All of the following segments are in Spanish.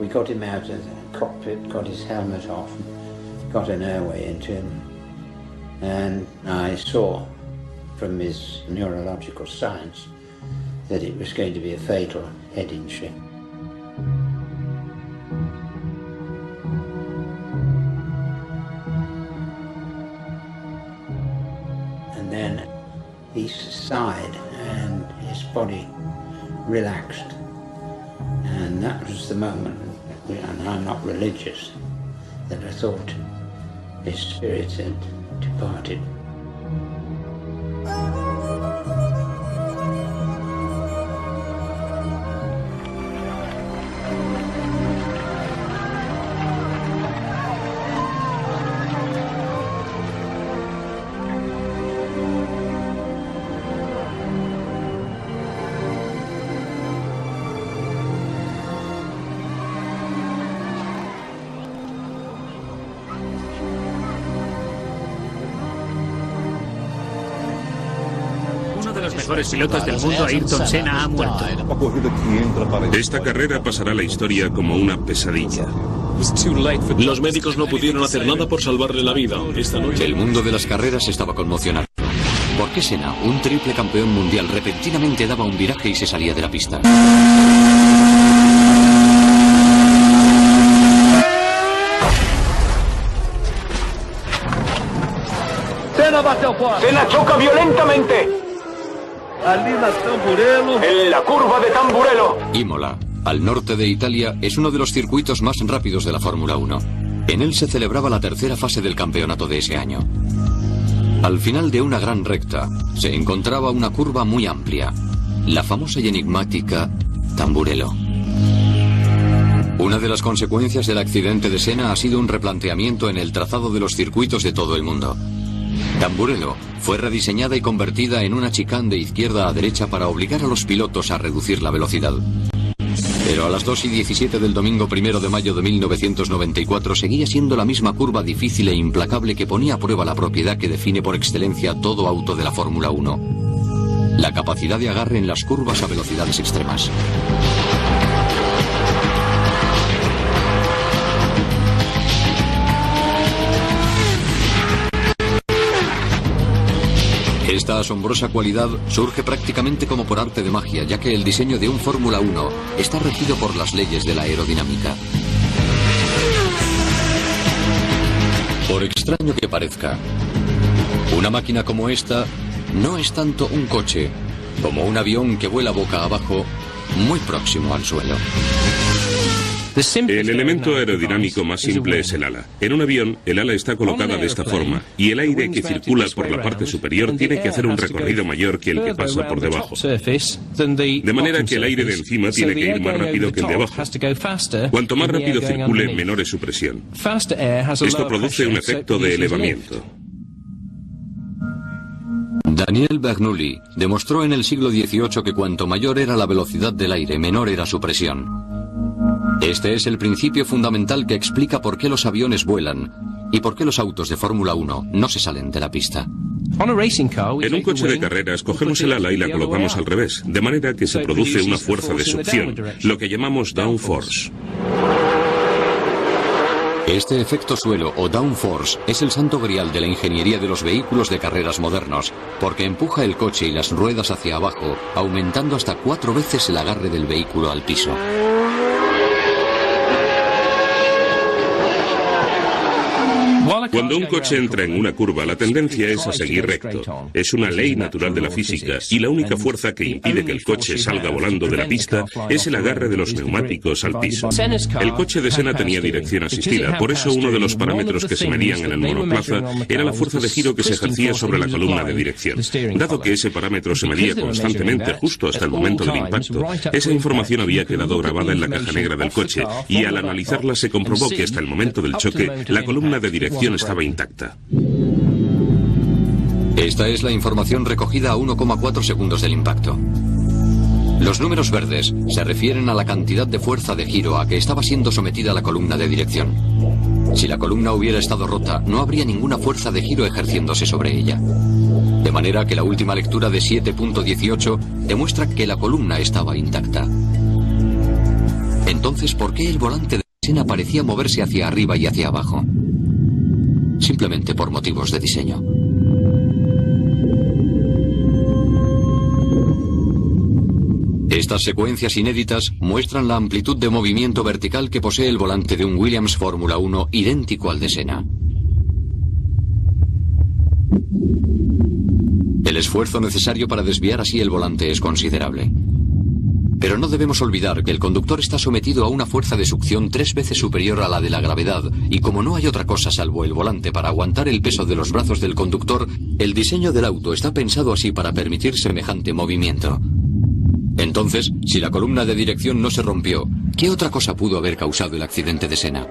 We got him out of the cockpit, got his helmet off, got an airway into him, and I saw from his neurological science that it was going to be a fatal head injury. And then he sighed and his body relaxed. And that was the moment, and I'm not religious, that I thought his spirit had departed. Mejores pilotos del mundo, Ayrton Senna, ha muerto. Esta carrera pasará a la historia como una pesadilla. Los médicos no pudieron hacer nada por salvarle la vida. Esta noche el mundo de las carreras estaba conmocionado. ¿Por qué Senna, un triple campeón mundial, repentinamente daba un viraje y se salía de la pista? Senna choca violentamente en la curva de Tamburello. Imola, al norte de Italia, es uno de los circuitos más rápidos de la Fórmula 1. En él se celebraba la tercera fase del campeonato de ese año. Al final de una gran recta, se encontraba una curva muy amplia, la famosa y enigmática Tamburello. Una de las consecuencias del accidente de Senna ha sido un replanteamiento en el trazado de los circuitos de todo el mundo. Tamburello fue rediseñada y convertida en una chicane de izquierda a derecha para obligar a los pilotos a reducir la velocidad. Pero a las 2:17 del domingo 1 de mayo de 1994 seguía siendo la misma curva difícil e implacable que ponía a prueba la propiedad que define por excelencia todo auto de la Fórmula 1: la capacidad de agarre en las curvas a velocidades extremas. Esta asombrosa cualidad surge prácticamente como por arte de magia, ya que el diseño de un Fórmula 1 está regido por las leyes de la aerodinámica. Por extraño que parezca, una máquina como esta no es tanto un coche como un avión que vuela boca abajo, muy próximo al suelo. El elemento aerodinámico más simple es el ala. En un avión, el ala está colocada de esta forma, y el aire que circula por la parte superior tiene que hacer un recorrido mayor que el que pasa por debajo. De manera que el aire de encima tiene que ir más rápido que el de abajo. Cuanto más rápido circule, menor es su presión. Esto produce un efecto de elevamiento. Daniel Bernoulli demostró en el siglo XVIII que cuanto mayor era la velocidad del aire, menor era su presión. Este es el principio fundamental que explica por qué los aviones vuelan y por qué los autos de Fórmula 1 no se salen de la pista. En un coche de carreras cogemos el ala y la colocamos al revés, de manera que se produce una fuerza de succión, lo que llamamos downforce. Este efecto suelo o downforce es el santo grial de la ingeniería de los vehículos de carreras modernos, porque empuja el coche y las ruedas hacia abajo, aumentando hasta 4 veces el agarre del vehículo al piso. Cuando un coche entra en una curva, la tendencia es a seguir recto. Es una ley natural de la física, y la única fuerza que impide que el coche salga volando de la pista es el agarre de los neumáticos al piso. El coche de Senna tenía dirección asistida, por eso uno de los parámetros que se medían en el monoplaza era la fuerza de giro que se ejercía sobre la columna de dirección. Dado que ese parámetro se medía constantemente justo hasta el momento del impacto, esa información había quedado grabada en la caja negra del coche, y al analizarla se comprobó que hasta el momento del choque la columna de dirección estaba intacta. Esta es la información recogida a 1,4 segundos del impacto. Los números verdes se refieren a la cantidad de fuerza de giro a que estaba siendo sometida la columna de dirección. Si la columna hubiera estado rota, no habría ninguna fuerza de giro ejerciéndose sobre ella. De manera que la última lectura de 7.18 demuestra que la columna estaba intacta. Entonces, ¿por qué el volante de Senna parecía moverse hacia arriba y hacia abajo? Simplemente por motivos de diseño. Estas secuencias inéditas muestran la amplitud de movimiento vertical que posee el volante de un Williams Fórmula 1 idéntico al de Senna. El esfuerzo necesario para desviar así el volante es considerable. Pero no debemos olvidar que el conductor está sometido a una fuerza de succión 3 veces superior a la de la gravedad, y como no hay otra cosa salvo el volante para aguantar el peso de los brazos del conductor, el diseño del auto está pensado así para permitir semejante movimiento. Entonces, si la columna de dirección no se rompió, ¿qué otra cosa pudo haber causado el accidente de Senna?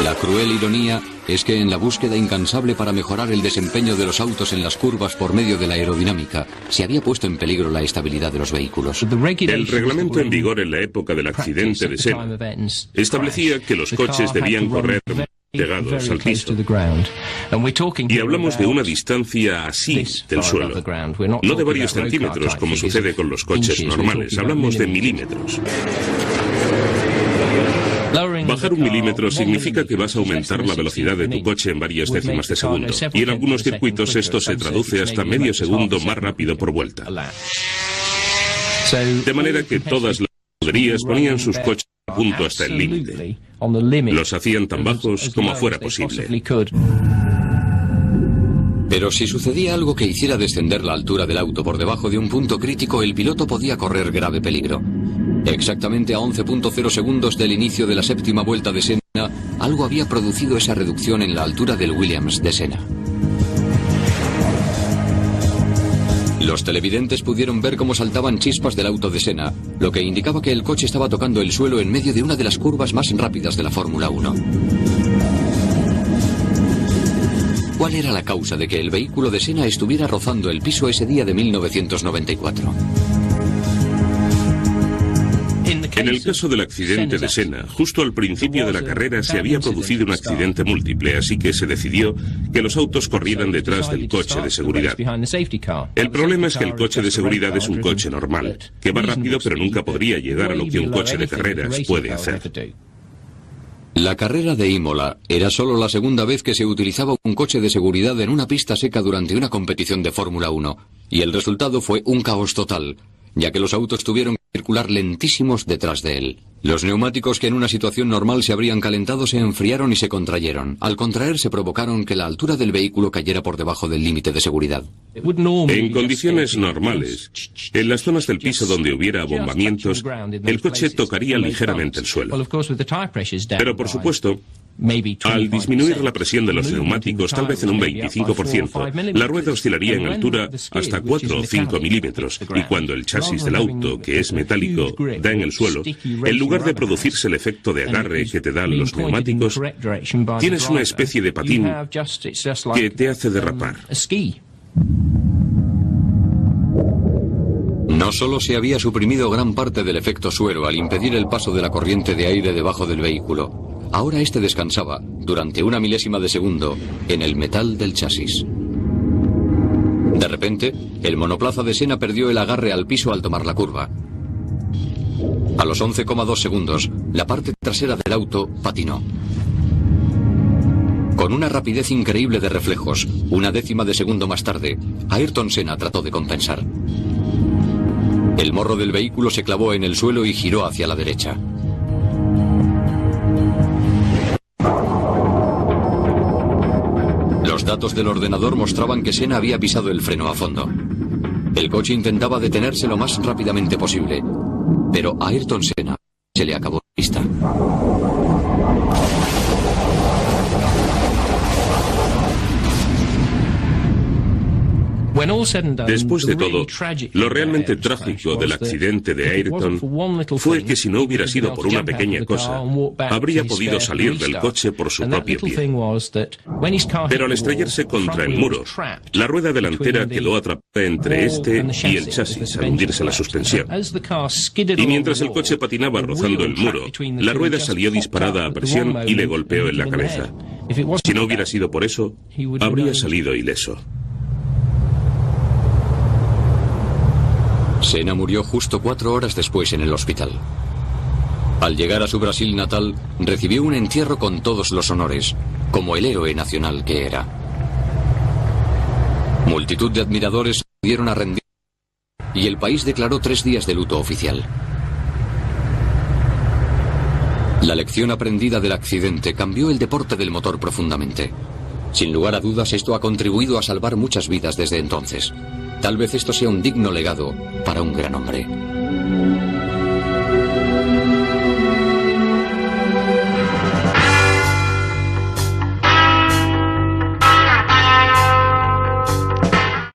La cruel ironía es que en la búsqueda incansable para mejorar el desempeño de los autos en las curvas por medio de la aerodinámica, se había puesto en peligro la estabilidad de los vehículos. El reglamento en vigor en la época del accidente de Senna establecía que los coches debían correr pegados al piso. Y hablamos de una distancia así del suelo, no de varios centímetros como sucede con los coches normales, hablamos de milímetros. Bajar 1 milímetro significa que vas a aumentar la velocidad de tu coche en varias décimas de segundo, y en algunos circuitos esto se traduce hasta medio segundo más rápido por vuelta. De manera que todas las escuderías ponían sus coches a punto hasta el límite. Los hacían tan bajos como fuera posible. Pero si sucedía algo que hiciera descender la altura del auto por debajo de un punto crítico, el piloto podía correr grave peligro. Exactamente a 11.0 segundos del inicio de la 7ª vuelta de Senna, algo había producido esa reducción en la altura del Williams de Senna. Los televidentes pudieron ver cómo saltaban chispas del auto de Senna, lo que indicaba que el coche estaba tocando el suelo en medio de una de las curvas más rápidas de la Fórmula 1. ¿Cuál era la causa de que el vehículo de Senna estuviera rozando el piso ese día de 1994? En el caso del accidente de Senna, justo al principio de la carrera se había producido un accidente múltiple, así que se decidió que los autos corrieran detrás del coche de seguridad. El problema es que el coche de seguridad es un coche normal, que va rápido pero nunca podría llegar a lo que un coche de carreras puede hacer. La carrera de Imola era solo la segunda vez que se utilizaba un coche de seguridad en una pista seca durante una competición de Fórmula 1, y el resultado fue un caos total, ya que los autos tuvieron que circular lentísimos detrás de él. Los neumáticos que en una situación normal se habrían calentado se enfriaron y se contrayeron. Al contraerse provocaron que la altura del vehículo cayera por debajo del límite de seguridad. En condiciones normales, en las zonas del piso donde hubiera abombamientos, el coche tocaría ligeramente el suelo. Pero por supuesto, al disminuir la presión de los neumáticos, tal vez en un 25%, la rueda oscilaría en altura hasta 4 o 5 milímetros, y cuando el chasis del auto, que es metálico, da en el suelo, en lugar de producirse el efecto de agarre que te dan los neumáticos, tienes una especie de patín que te hace derrapar. No solo se había suprimido gran parte del efecto suelo al impedir el paso de la corriente de aire debajo del vehículo, ahora este descansaba, durante 1 milésima de segundo, en el metal del chasis. De repente, el monoplaza de Senna perdió el agarre al piso al tomar la curva. A los 11,2 segundos, la parte trasera del auto patinó. Con una rapidez increíble de reflejos, 1/10 de segundo más tarde, Ayrton Senna trató de compensar. El morro del vehículo se clavó en el suelo y giró hacia la derecha. Los datos del ordenador mostraban que Senna había pisado el freno a fondo. El coche intentaba detenerse lo más rápidamente posible, pero a Ayrton Senna se le acabó la pista. Después de todo, lo realmente trágico del accidente de Ayrton fue que si no hubiera sido por una pequeña cosa, habría podido salir del coche por su propio pie. Pero al estrellarse contra el muro, la rueda delantera quedó atrapada entre este y el chasis al hundirse la suspensión. Y mientras el coche patinaba rozando el muro, la rueda salió disparada a presión y le golpeó en la cabeza. Si no hubiera sido por eso, habría salido ileso. Senna murió justo 4 horas después en el hospital. Al llegar a su Brasil natal, recibió un entierro con todos los honores, como el héroe nacional que era. Multitud de admiradores acudieron a rendir y el país declaró 3 días de luto oficial. La lección aprendida del accidente cambió el deporte del motor profundamente. Sin lugar a dudas, esto ha contribuido a salvar muchas vidas desde entonces. Tal vez esto sea un digno legado para un gran hombre.